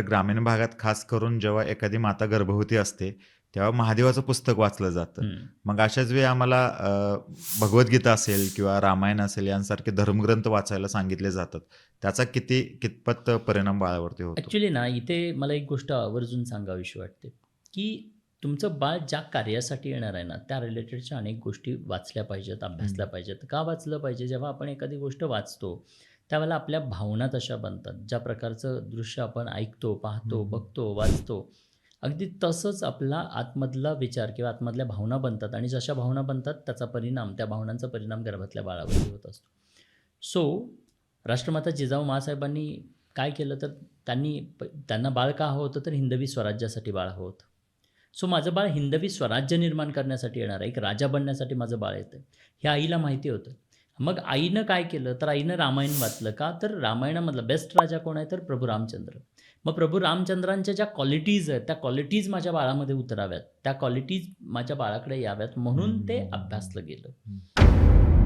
ग्रामीण भागात खास करून जेव्हा एखादी माता गर्भवती असते तेव्हा महादेवाचं पुस्तक वाचलं जातं. मग अशाच वेळी आम्हाला भगवद्गीता असेल किंवा रामायण असेल यांसारखे धर्मग्रंथ वाचायला सांगितले जातात. त्याचा कितपत परिणाम बाळावरती होतो? ॲक्च्युली ना, इथे मला एक गोष्ट आवर्जून सांगावीशी वाटते, की तुमचं बाळ ज्या कार्यासाठी येणार आहे ना, त्या रिलेटेडच्या अनेक गोष्टी वाचल्या पाहिजेत, अभ्यासल्या पाहिजेत. का वाचलं पाहिजे? जेव्हा आपण एखादी गोष्ट वाचतो, त्यावेळेला आपल्या भावना तशा बनतात. ज्या प्रकारचं दृश्य आपण ऐकतो, पाहतो, बघतो, वाचतो, अगदी तसंच आपला आतमधला विचार किंवा आतमधल्या भावना बनतात आणि जशा भावना बनतात त्याचा परिणाम, त्या भावनांचा परिणाम गर्भातल्या बाळावरती होत असतो. सो राष्ट्रमाता जिजाऊ माँसाहेबांनी काय केलं तर त्यांना बाळ का हवं होतं तर हिंदवी स्वराज्यासाठी बाळ हवं होतं. सो माझं बाळ हिंदवी स्वराज्य निर्माण करण्यासाठी येणार आहे, एक राजा बनण्यासाठी माझं बाळ येतं हे आईला माहिती होतं. मग आईनं काय केलं तर आईनं रामायण वाचलं. का तर रामायणामधला बेस्ट राजा कोण आहे तर प्रभू रामचंद्र. मग प्रभू रामचंद्रांच्या ज्या क्वालिटीज आहेत त्या क्वालिटीज माझ्या बाळामध्ये उतराव्यात, त्या क्वालिटीज माझ्या बाळाकडे याव्यात म्हणून ते अभ्यासलं गेलं.